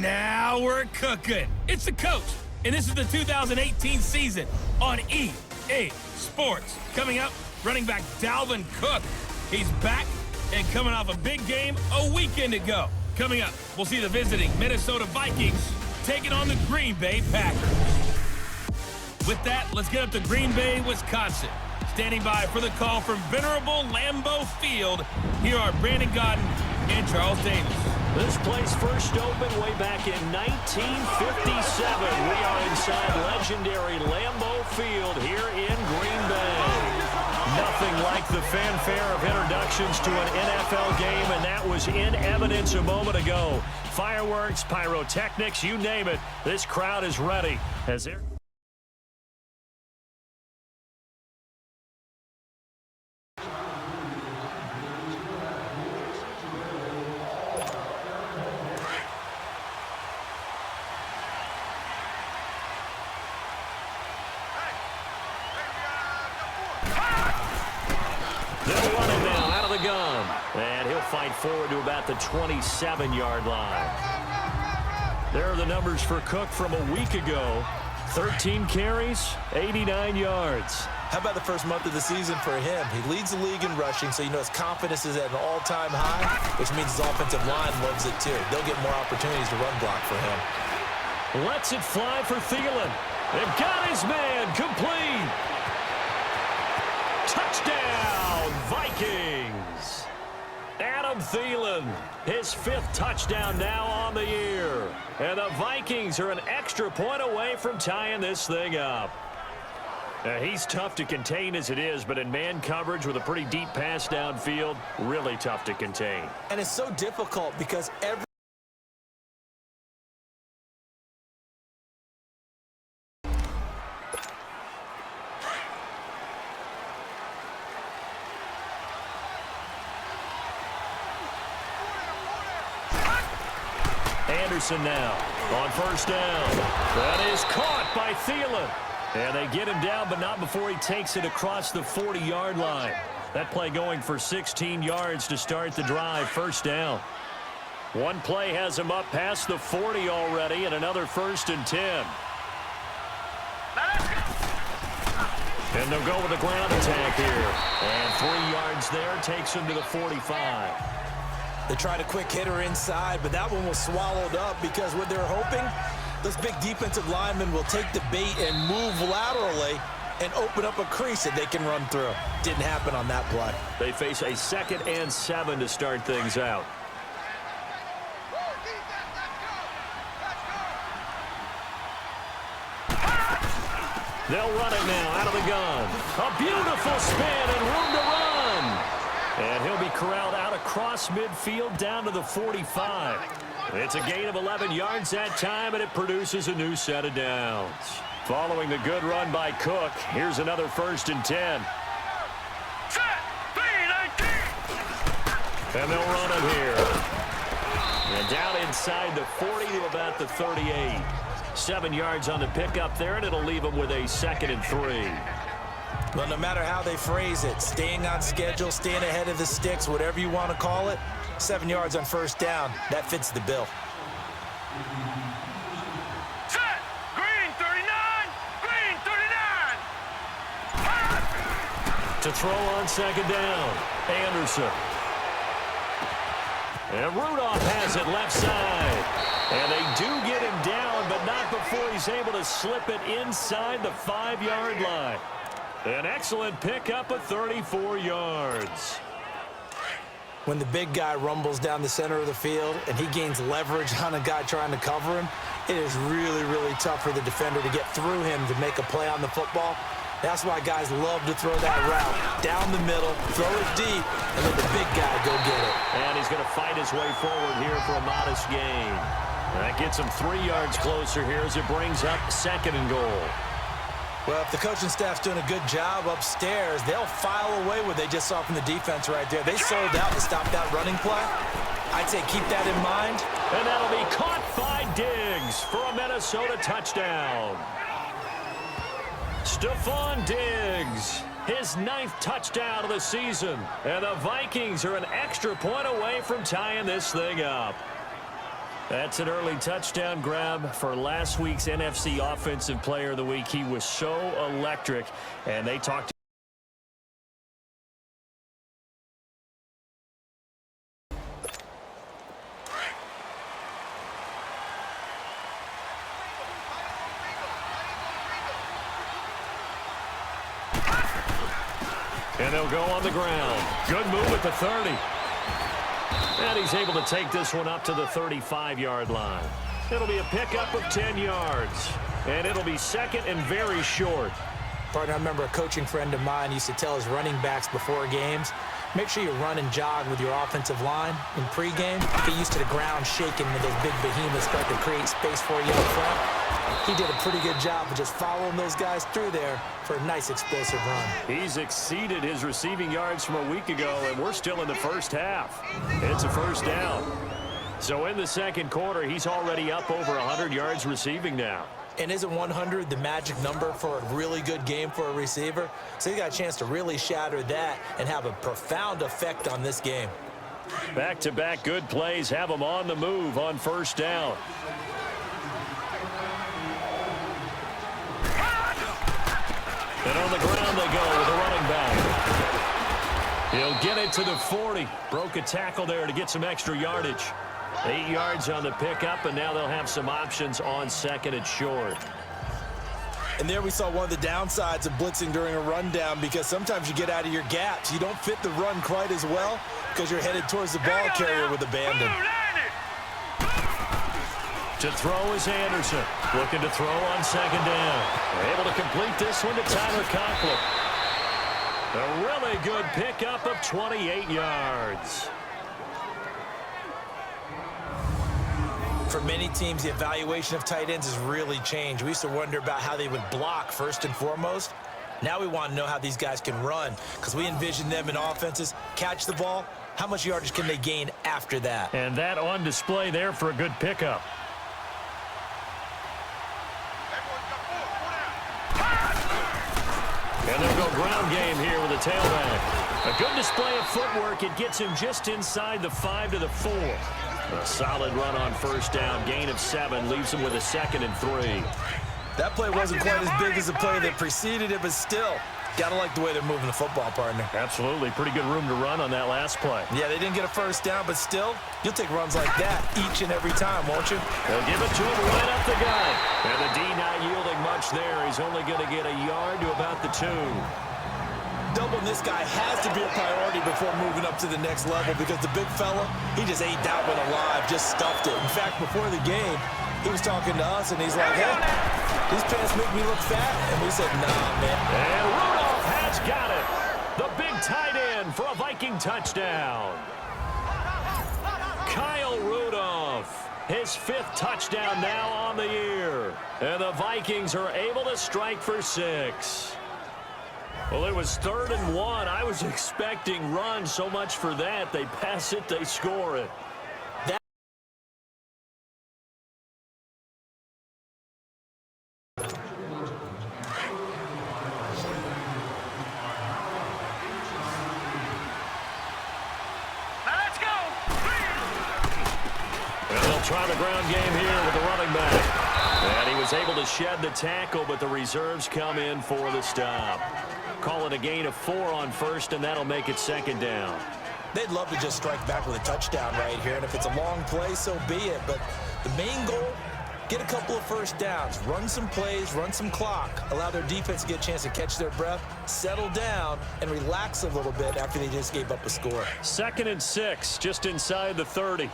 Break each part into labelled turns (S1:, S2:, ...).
S1: Now we're cooking. It's the coach, and this is the 2018 season on EA Sports. Coming up, running back Dalvin Cook. He's back and coming off a big game a weekend ago. Coming up, we'll see the visiting Minnesota Vikings taking on the Green Bay Packers. With that, let's get up to Green Bay, Wisconsin. Standing by for the call from venerable Lambeau Field, here are Brandon Gaudin and Charles Davis.
S2: This place first opened way back in 1957. We are inside legendary Lambeau Field here in Green Bay. Nothing like the fanfare of introductions to an NFL game, and that was in evidence a moment ago. Fireworks, pyrotechnics, you name it. This crowd is ready. As they're and he'll fight forward to about the 27-yard line. There are the numbers for Cook from a week ago. 13 carries, 89 yards.
S3: How about the first month of the season for him? He leads the league in rushing, so you know his confidence is at an all-time high, which means his offensive line loves it too. They'll get more opportunities to run block for him.
S2: Lets it fly for Thielen. They've got his man complete. Touchdown, Vikings. Adam Thielen, his 5th touchdown now on the year. And the Vikings are an extra point away from tying this thing up. Now, he's tough to contain as it is, but in man coverage with a pretty deep pass downfield, really tough to contain.
S3: And it's so difficult because every
S2: Anderson now on first down. That is caught by Thielen. And they get him down, but not before he takes it across the 40-yard line. That play going for 16 yards to start the drive. First down. One play has him up past the 40 already, and another 1st and 10. And they'll go with a ground attack here. And 3 yards there takes him to the 45.
S3: They tried a quick hitter inside, but that one was swallowed up because what they're hoping, those big defensive linemen will take the bait and move laterally and open up a crease that they can run through. Didn't happen on that play.
S2: They face a 2nd and 7 to start things out. They'll run it now out of the gun. A beautiful spin and room to run. And he'll be corralled out across midfield down to the 45. It's a gain of 11 yards that time, and it produces a new set of downs. Following the good run by Cook, here's another 1st and 10. And they'll run it here. And down inside the 40 to about the 38. 7 yards on the pickup there, and it'll leave them with a 2nd and 3.
S3: Well, no matter how they phrase it, staying on schedule, staying ahead of the sticks, whatever you want to call it, 7 yards on first down, that fits the bill.
S4: Set! Green 39! Green 39!
S2: To throw on 2nd down, Anderson. And Rudolph has it left side. And they do get him down, but not before he's able to slip it inside the 5-yard line. An excellent pickup of 34 yards.
S3: When the big guy rumbles down the center of the field and he gains leverage on a guy trying to cover him, it is really, really tough for the defender to get through him to make a play on the football. That's why guys love to throw that route down the middle, throw it deep, and let the big guy go get it.
S2: And he's going to fight his way forward here for a modest gain. That gets him 3 yards closer here as it brings up 2nd and goal.
S3: Well, if the coaching staff's doing a good job upstairs, they'll file away what they just saw from the defense right there. They sold out to stop that running play. I'd say keep that in mind.
S2: And that'll be caught by Diggs for a Minnesota touchdown. Stephon Diggs, his 9th touchdown of the season. And the Vikings are an extra point away from tying this thing up. That's an early touchdown grab for last week's NFC Offensive Player of the Week. He was so electric, and they talked. And they'll go on the ground. Good move at the 30. And he's able to take this one up to the 35-yard line. It'll be a pickup of 10 yards. And it'll be second and very short.
S3: Partner, I remember a coaching friend of mine used to tell his running backs before games, make sure you run and jog with your offensive line in pregame. Get used to the ground shaking when those big behemoths start to create space for you up front. He did a pretty good job of just following those guys through there for a nice explosive run.
S2: He's exceeded his receiving yards from a week ago, and we're still in the first half. It's a first down. So in the second quarter, he's already up over 100 yards receiving now.
S3: And isn't 100 the magic number for a really good game for a receiver? So he got a chance to really shatter that and have a profound effect on this game.
S2: Back-to-back good plays have him on the move on first down. And on the ground they go with a running back. He'll get it to the 40. Broke a tackle there to get some extra yardage. 8 yards on the pickup, and now they'll have some options on second and short.
S3: And there we saw one of the downsides of blitzing during a rundown, because sometimes you get out of your gaps. You don't fit the run quite as well because you're headed towards the ball carrier with abandon.
S2: To throw is Anderson. Looking to throw on second down. They're able to complete this one to Tyler Conklin. A really good pickup of 28 yards.
S3: For many teams, the evaluation of tight ends has really changed. We used to wonder about how they would block first and foremost. Now we want to know how these guys can run, because we envision them in offenses catch the ball. How much yardage can they gain after that?
S2: And that on display there for a good pickup. And they'll go ground game here with a tailback. A good display of footwork. It gets him just inside the 5 to the 4. A solid run on first down. Gain of 7 leaves him with a 2nd and 3.
S3: That play wasn't quite as big as the play that preceded it, but still, gotta like the way they're moving the football, partner.
S2: Absolutely. Pretty good room to run on that last play.
S3: Yeah, they didn't get a first down, but still, you'll take runs like that each and every time, won't you?
S2: They'll give it to him right up the gut. And the D not yielding much there. He's only going to get a yard to about the 2.
S3: Doubling this guy has to be a priority before moving up to the next level, because the big fella, he just ate that one alive, just stuffed it. In fact, before the game, he was talking to us, and he's like, hey, these pants make me look fat. And we said, nah, man.
S2: And Rudolph has got it. The big tight end for a Viking touchdown. Kyle Rudolph, his 5th touchdown now on the year. And the Vikings are able to strike for 6. Well, it was 3rd and 1. I was expecting run, so much for that. They pass it, they score it. Try the ground game here with the running back. And he was able to shed the tackle, but the reserves come in for the stop. Call it a gain of 4 on first, and that'll make it 2nd down.
S3: They'd love to just strike back with a touchdown right here, and if it's a long play, so be it. But the main goal, get a couple of first downs, run some plays, run some clock, allow their defense to get a chance to catch their breath, settle down, and relax a little bit after they just gave up a score.
S2: 2nd and 6, just inside the 30.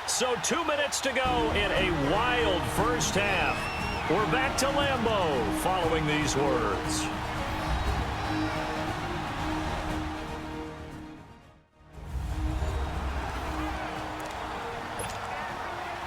S2: So 2 minutes to go in a wild first half. We're back to Lambeau following these words.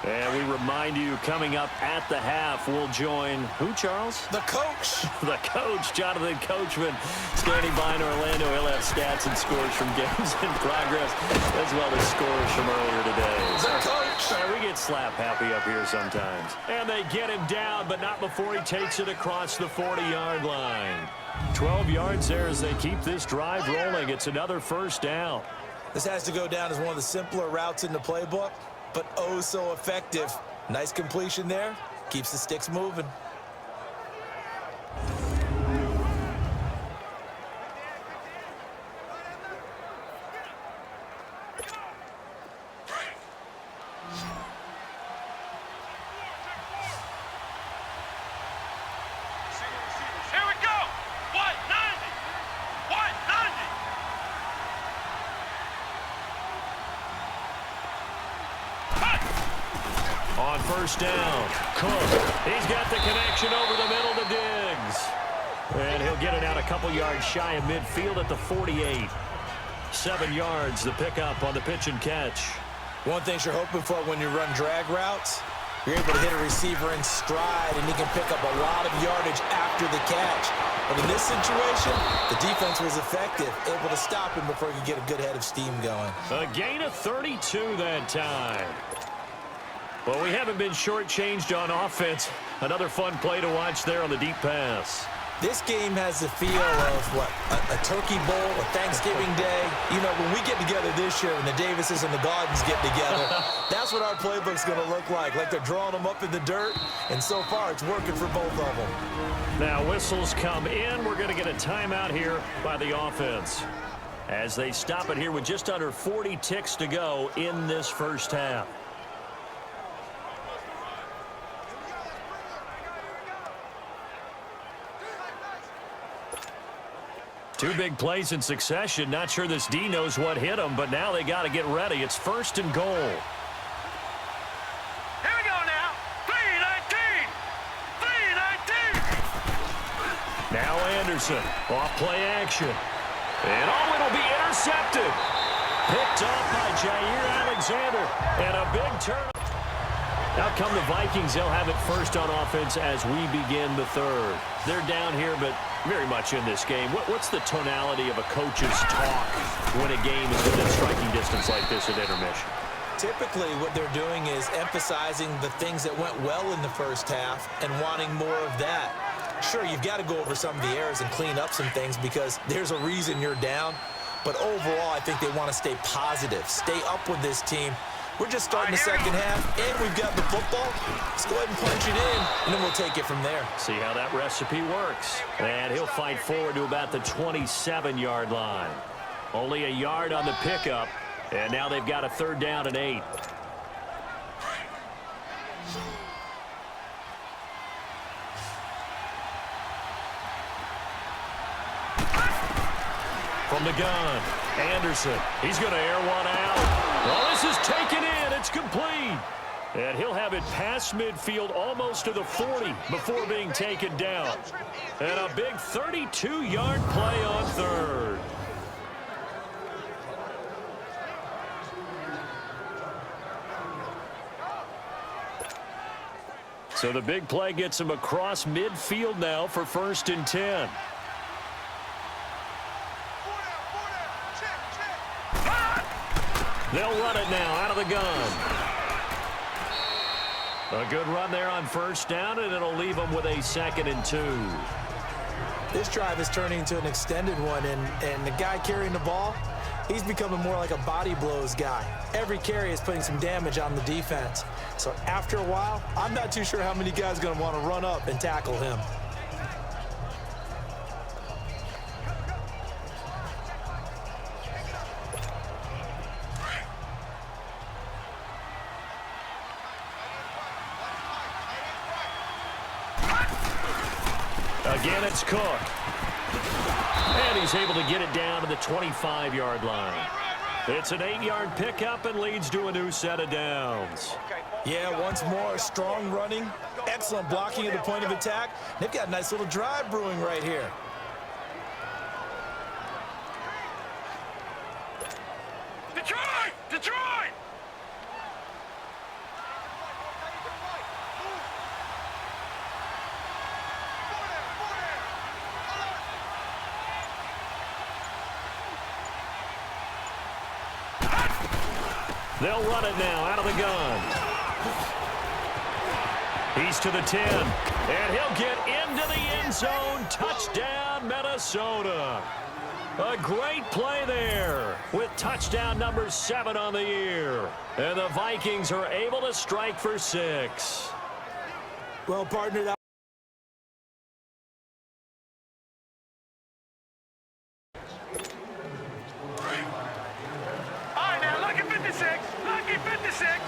S2: And we remind you, coming up at the half, we'll join who, Charles?
S3: The coach.
S2: The coach, Jonathan Coachman, standing by in Orlando. He'll have stats and scores from games in progress, as well as scores from earlier today.
S3: The coach.
S2: We get slap happy up here sometimes. And they get him down, but not before he takes it across the 40-yard line. 12 yards there as they keep this drive rolling. It's another first down.
S3: This has to go down as one of the simpler routes in the playbook, but oh so effective. Nice completion there. Keeps the sticks moving.
S4: Here we go. 190. 190.
S2: On first down, Cook. He's got the connection over the middle to Diggs. And he'll get it out a couple yards shy of midfield at the 48. 7 yards, the pickup on the pitch and catch.
S3: One thing you're hoping for when you run drag routes, you're able to hit a receiver in stride, and he can pick up a lot of yardage after the catch. But in this situation, the defense was effective, able to stop him before he could get a good head of steam going.
S2: A gain of 32 that time. Well, we haven't been shortchanged on offense. Another fun play to watch there on the deep pass.
S3: This game has the feel of, what, a turkey bowl, a Thanksgiving day. You know, when we get together this year and the Davises and the Gardens get together, that's what our playbook's going to look like they're drawing them up in the dirt, and so far it's working for both of them.
S2: Now whistles come in. We're going to get a timeout here by the offense as they stop it here with just under 40 ticks to go in this first half. Two big plays in succession. Not sure this D knows what hit him, but now they got to get ready. It's first and goal.
S4: Here we go now. 319. 319.
S2: Now Anderson, off play action. And it'll be intercepted. Picked off by Jair Alexander. And a big turn. Out come the Vikings. They'll have it first on offense as we begin the third. They're down here, but very much in this game. What's the tonality of a coach's talk when a game is within striking distance like this at intermission?
S3: Typically, what they're doing is emphasizing the things that went well in the first half and wanting more of that. Sure, you've got to go over some of the errors and clean up some things because there's a reason you're down. But overall, I think they want to stay positive, stay up with this team. We're just starting the second half, and we've got the football. Let's go ahead and punch it in, and then we'll take it from there.
S2: See how that recipe works. And he'll fight forward to about the 27-yard line. Only a yard on the pickup, and now they've got a third down and 8. From the gun, Anderson. He's going to air one out. Well, this is taken in. It's complete. And he'll have it past midfield almost to the 40 before being taken down. And a big 32-yard play on third. So the big play gets him across midfield now for first and 10. They'll run it now out of the gun. A good run there on first down, and it'll leave them with a 2nd and 2.
S3: This drive is turning into an extended one, and the guy carrying the ball, he's becoming more like a body blows guy. Every carry is putting some damage on the defense. So after a while, I'm not too sure how many guys are going to want to run up and tackle him.
S2: Again, it's Cook. And he's able to get it down to the 25-yard line. It's an 8-yard pickup and leads to a new set of downs.
S3: Yeah, once more, strong running, excellent blocking at the point of attack. They've got a nice little drive brewing right here.
S4: Detroit! Detroit!
S2: They'll run it now out of the gun. He's to the 10, and he'll get into the end zone. Touchdown, Minnesota. A great play there with touchdown number 7 on the year. And the Vikings are able to strike for 6.
S3: Well, partner, that
S4: All right, now, lucky 56. Lucky 56.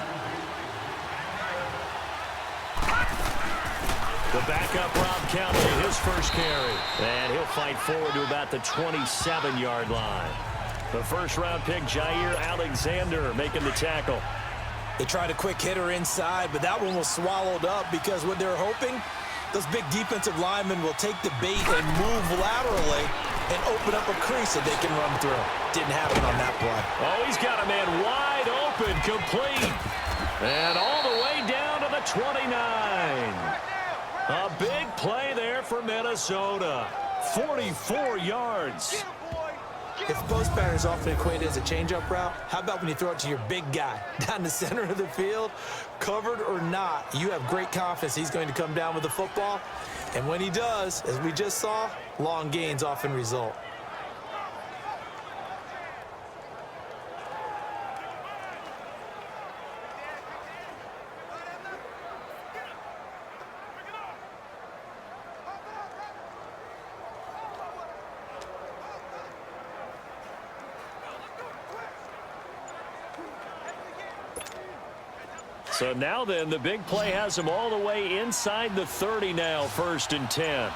S2: The backup Rob Kelly, his first carry. And he'll fight forward to about the 27-yard line. The first-round pick, Jair Alexander, making the tackle.
S3: they tried a quick hitter inside, but that one was swallowed up because what they're hoping, those big defensive linemen will take the bait and move laterally and open up a crease that they can run through. Didn't happen on that play.
S2: Oh, he's got a man wide open, complete. And all the way down to the 29. A big play there for Minnesota. 44 yards.
S3: If post pattern is often equated as a change-up route, how about when you throw it to your big guy down the center of the field, covered or not, you have great confidence he's going to come down with the football. And when he does, as we just saw, long gains often result.
S2: So now then, the big play has him all the way inside the 30 now, 1st and 10.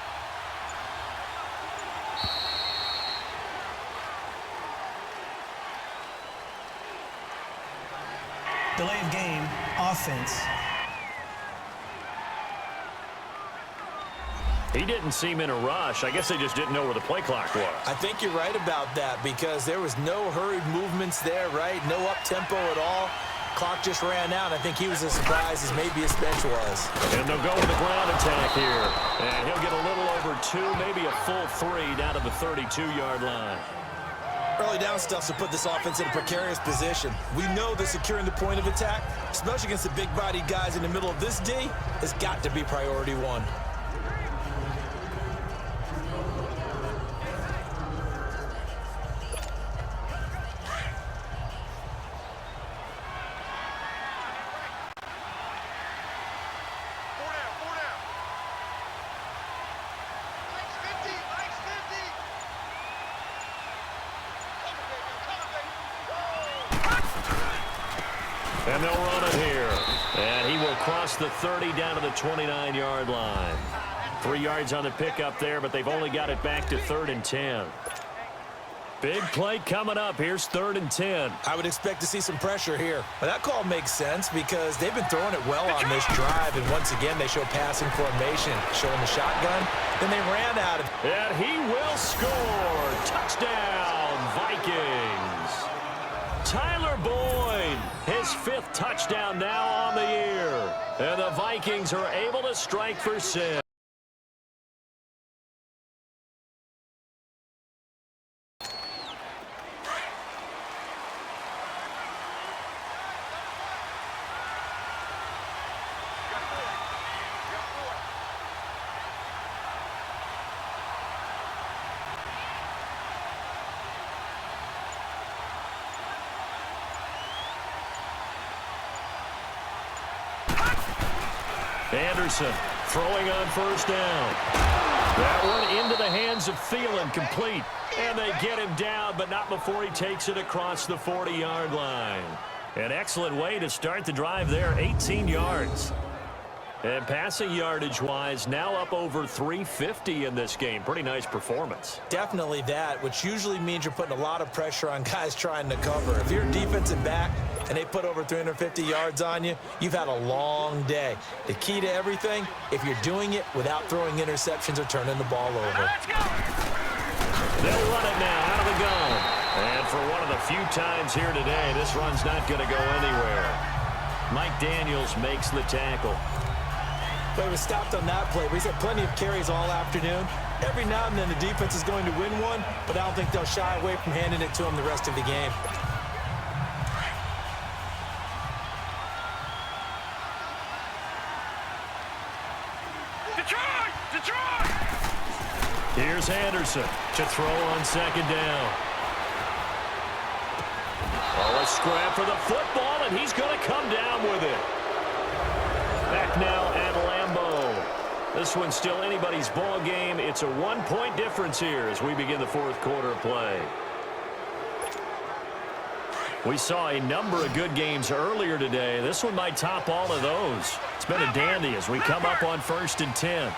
S5: Delay of game, offense.
S2: He didn't seem in a rush. I guess they just didn't know where the play clock was.
S3: I think you're right about that because there was no hurried movements there, right? No up-tempo at all. Clock just ran out. I think he was as surprised as maybe his bench was.
S2: And they'll go with the ground attack here. And he'll get a little over 2, maybe a full 3 down to the 32-yard line.
S3: Early down stuff to put this offense in a precarious position. We know that securing the point of attack, especially against the big-bodied guys in the middle of this D, has got to be priority 1.
S2: And they'll run it here. And he will cross the 30 down to the 29-yard line. 3 yards on the pickup there, but they've only got it back to 3rd and 10. Big play coming up. Here's 3rd and 10.
S3: I would expect to see some pressure here. But that call makes sense because they've been throwing it well on this drive. And once again, they show passing formation, showing the shotgun. Then they ran out of it.
S2: And he will score. Touchdown, Vikings. Tyler Boyd, his 5th touchdown now on the year. And the Vikings are able to strike for 6. Anderson throwing on 1st down. That one into the hands of Thielen, complete. And they get him down, but not before he takes it across the 40-yard line. An excellent way to start the drive there, 18 yards. And passing yardage-wise, now up over 350 in this game. Pretty nice performance.
S3: Definitely that, which usually means you're putting a lot of pressure on guys trying to cover. If you're a defensive back and they put over 350 yards on you, you've had a long day. The key to everything, if you're doing it without throwing interceptions or turning the ball over.
S4: Let's go.
S2: They'll run it now out of the gun. And for one of the few times here today, this run's not going to go anywhere. Mike Daniels makes the tackle.
S3: But he was stopped on that play. But he's had plenty of carries all afternoon. Every now and then the defense is going to win one, but I don't think they'll shy away from handing it to him the rest of the game.
S4: Detroit! Detroit!
S2: Here's Anderson to throw on second down. Oh, a scrap for the football, and he's going to come down with it. Back now at Lambeau. This one's still anybody's ball game. It's a 1-point difference here as we begin the fourth quarter of play. We saw a number of good games earlier today. This one might top all of those. It's been a dandy as we come up on 1st and 10.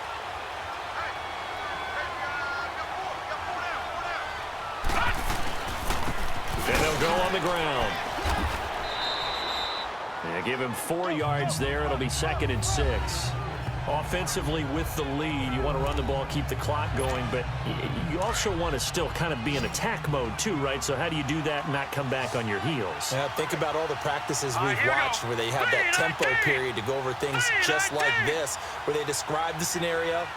S2: And they'll go on the ground. And give him 4 yards there. It'll be 2nd and 6. Offensively with the lead, you want to run the ball, keep the clock going, but you also want to still kind of be in attack mode too, right? So how do you do that and not come back on your heels?
S3: Yeah, think about all the practices we've watched where they have that tempo period to go over things just like this, where they describe the scenario,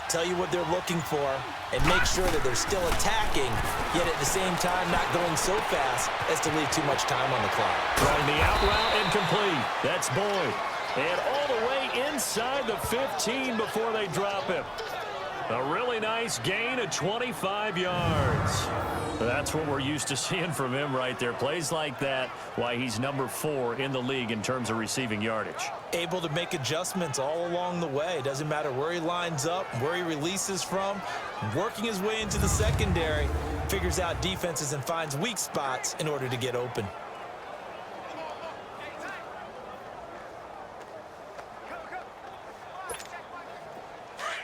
S3: tell you what they're looking for, and make sure that they're still attacking, yet at the same time not going so fast as to leave too much time on the clock.
S2: Throwing the out route incomplete. That's Boyd. And all the way inside the 15 before they drop him. A really nice gain of 25 yards. That's what we're used to seeing from him right there. Plays like that, why he's number 4 in the league in terms of receiving yardage.
S3: Able to make adjustments all along the way. Doesn't matter where he lines up, where he releases from. Working his way into the secondary, figures out defenses and finds weak spots in order to get open.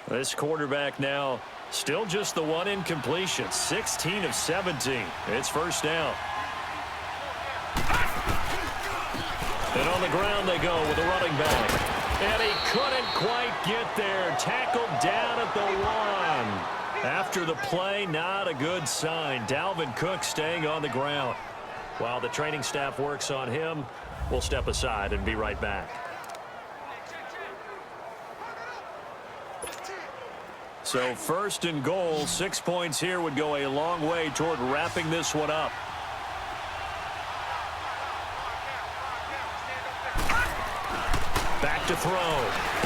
S2: This quarterback now still just the one incompletion. 16 of 17. It's first down. And on the ground they go with a running back. And he couldn't quite get there. Tackled down at the 1. After the play, not a good sign. Dalvin Cook staying on the ground. While the training staff works on him, we'll step aside and be right back. So 1st and goal, 6 points here would go a long way toward wrapping this one up. Back to throw.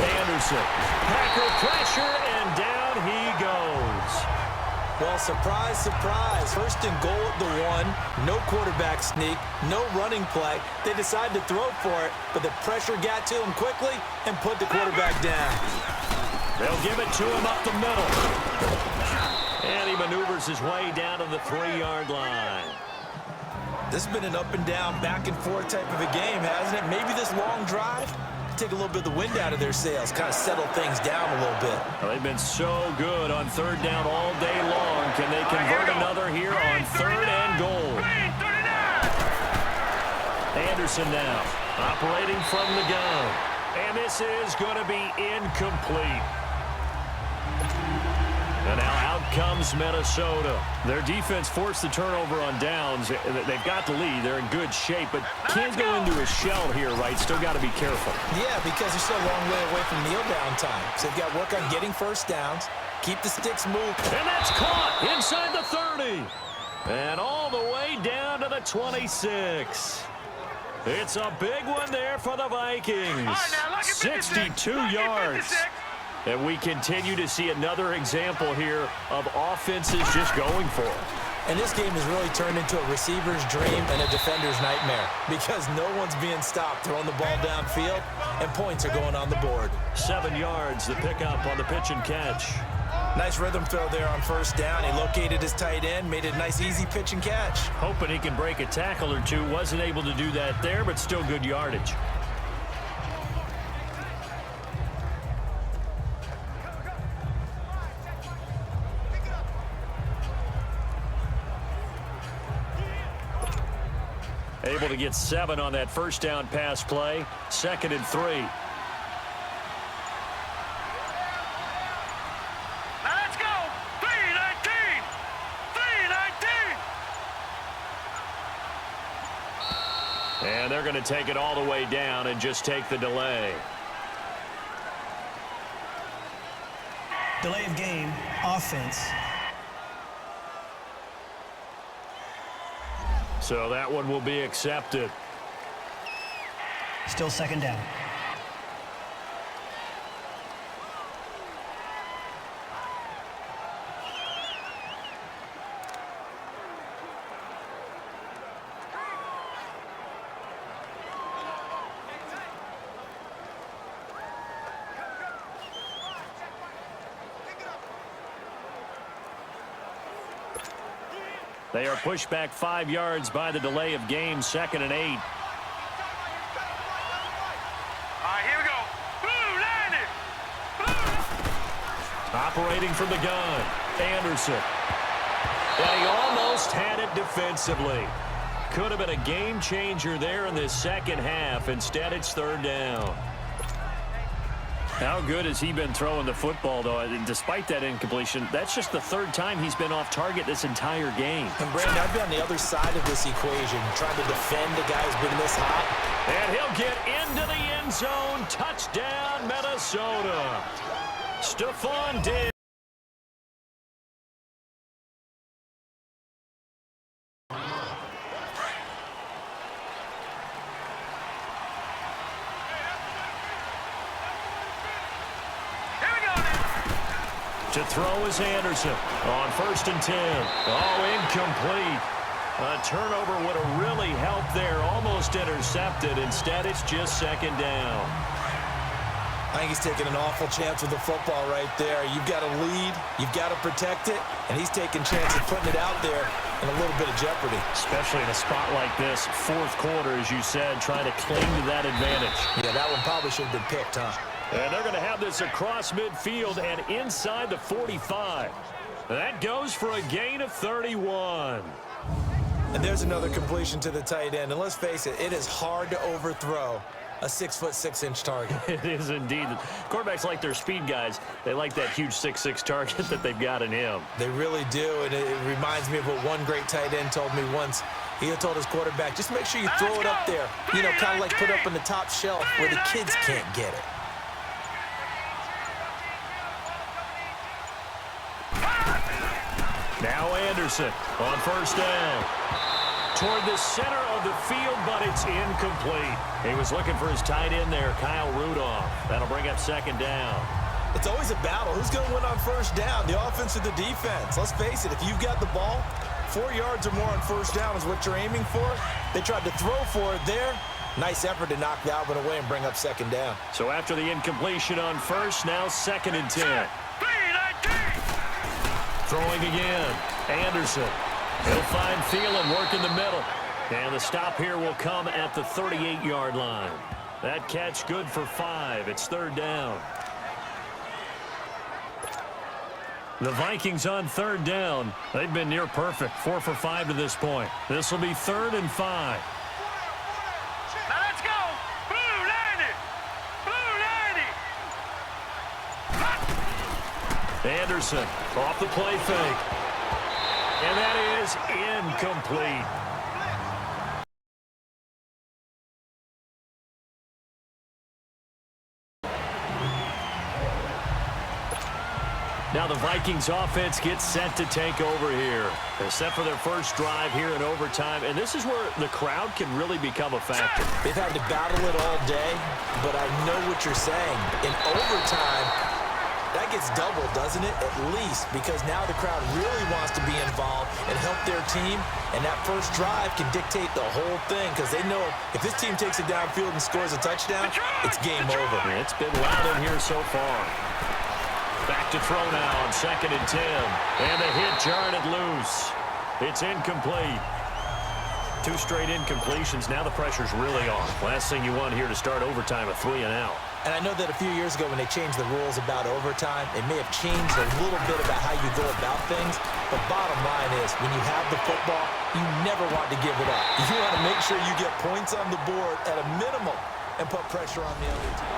S2: Anderson. Packer pressure, and down he goes.
S3: Well, surprise, surprise. 1st and goal at the 1. No quarterback sneak. No running play. They decide to throw for it, but the pressure got to him quickly and put the quarterback down.
S2: They'll give it to him up the middle. And he maneuvers his way down to the 3-yard line.
S3: This has been an up and down, back and forth type of a game, hasn't it? Maybe this long drive, take a little bit of the wind out of their sails, kind of settle things down a little bit.
S2: Well, they've been so good on 3rd down all day long. Can they convert another here on 3rd and goal? Anderson now, operating from the gun. And this is going to be incomplete. And now out comes Minnesota. Their defense forced the turnover on downs. They've got the lead. They're in good shape, but can't go into a shell here, right? Still got to be careful.
S3: Yeah, because they're still a long way away from kneel down time. So they've got to work on getting first downs, keep the sticks moving.
S2: And that's caught inside the 30. And all the way down to the 26. It's a big one there for the Vikings. 62 yards. And we continue to see another example here of offenses just going for it.
S3: And this game has really turned into a receiver's dream and a defender's nightmare because no one's being stopped throwing the ball downfield, and points are going on the board.
S2: 7 yards, the pickup on the pitch and catch.
S3: Nice rhythm throw there on 1st down. He located his tight end, made it a nice, easy pitch and catch.
S2: Hoping he can break a tackle or two. Wasn't able to do that there, but still good yardage. Able to get 7 on that 1st down pass play. 2nd and 3.
S4: Now let's go. 3-19. 3-19.
S2: And they're going to take it all the way down and just take the delay.
S5: Delay of game, offense.
S2: So that one will be accepted.
S5: Still 2nd down.
S2: They are pushed back 5 yards by the delay of game, 2nd and 8.
S4: All right, here we go. Blue, landed.
S2: Operating from the gun, Anderson. And he almost had it defensively. Could have been a game changer there in this second half. Instead, it's 3rd down. How good has he been throwing the football, though? And despite that incompletion, that's just the 3rd time he's been off target this entire game.
S3: And, Brandon, I'd be on the other side of this equation, trying to defend a guy who's been this hot.
S2: And he'll get into the end zone. Touchdown, Minnesota. Stephon Diggs. To throw is Anderson on 1st and 10. Oh, incomplete. A turnover would have really helped there. Almost intercepted. Instead, it's just 2nd down.
S3: I think he's taking an awful chance with the football right there. You've got to lead. You've got to protect it. And he's taking chances putting it out there in a little bit of jeopardy.
S2: Especially in a spot like this, 4th quarter, as you said, trying to cling to that advantage.
S3: Yeah, that one probably should have been picked, huh?
S2: And they're going to have this across midfield and inside the 45. That goes for a gain of 31.
S3: And there's another completion to the tight end. And let's face it, it is hard to overthrow a 6'6" target.
S2: It is indeed. Quarterbacks like their speed guys. They like that huge 6'6" target that they've got in him.
S3: They really do, and it reminds me of what one great tight end told me once. He had told his quarterback, just make sure you throw it up there. You know, kind of like put up on the top shelf where the kids can't get it.
S2: Now Anderson on 1st down. Toward the center of the field, but it's incomplete. He was looking for his tight end there, Kyle Rudolph. That'll bring up 2nd down.
S3: It's always a battle. Who's going to win on 1st down, the offense or the defense? Let's face it, if you've got the ball, 4 yards or more on 1st down is what you're aiming for. They tried to throw for it there. Nice effort to knock that one away and bring up 2nd down.
S2: So after the incompletion on 1st, now 2nd and 10. Throwing again, Anderson. He'll find Thielen, work in the middle. And the stop here will come at the 38-yard line. That catch good for 5. It's 3rd down. The Vikings on 3rd down. They've been near perfect, 4 for 5 to this point. This will be 3rd and 5.
S4: Now let's go. Blue, landed. Blue, landed.
S2: Anderson off the play fake. And that is incomplete. Now the Vikings offense gets set to take over here. They're set for their first drive here in overtime, and this is where the crowd can really become a factor.
S3: They've had to battle it all day, but I know what you're saying. In overtime, that gets doubled, doesn't it? At least, because now the crowd really wants to be involved and help their team, and that first drive can dictate the whole thing, because they know if this team takes it downfield and scores a touchdown, it's game over.
S2: It's been loud in here so far. Back to throw now on 2nd and 10. And the hit jarred it loose. It's incomplete. 2 straight incompletions. Now the pressure's really on. Last thing you want here to start overtime, a 3 and out.
S3: And I know that a few years ago when they changed the rules about overtime, it may have changed a little bit about how you go about things. But bottom line is, when you have the football, you never want to give it up. You want to make sure you get points on the board at a minimum and put pressure on the other team.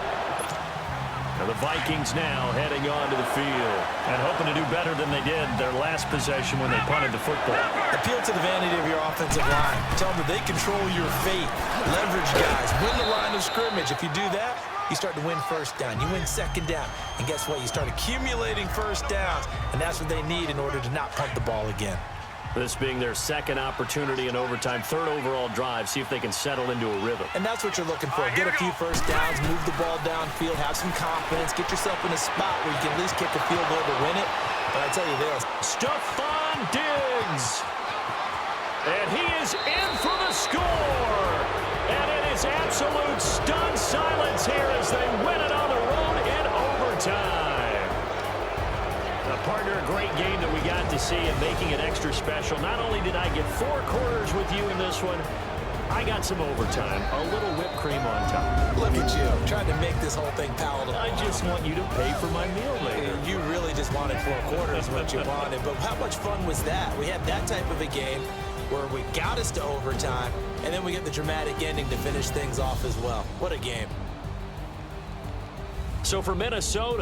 S2: And the Vikings now heading onto the field and hoping to do better than they did their last possession when they punted the football.
S3: Appeal to the vanity of your offensive line. Tell them that they control your fate. Leverage guys. Win the line of scrimmage. If you do that, you start to win 1st down. You win 2nd down. And guess what? You start accumulating 1st downs. And that's what they need in order to not punt the ball again.
S2: This being their 2nd opportunity in overtime, 3rd overall drive, see if they can settle into a rhythm.
S3: And that's what you're looking for. Get a few 1st downs, move the ball downfield, have some confidence, get yourself in a spot where you can at least kick a field goal to win it. But I tell you this.
S2: Stephon Diggs. And he is in for the score. And it is absolute stunned silence here as they win it on the road in overtime. A partner, a great great game that we got to see, and making it extra special. Not only did I get 4 quarters with you in this one, I got some overtime, a little whipped cream on top.
S3: Look at you, trying to make this whole thing palatable.
S2: I just want you to pay for my meal later.
S3: You really just wanted 4 quarters, what you wanted. But how much fun was that? We had that type of a game where we got us to overtime, and then we get the dramatic ending to finish things off as well. What a game.
S2: So for Minnesota,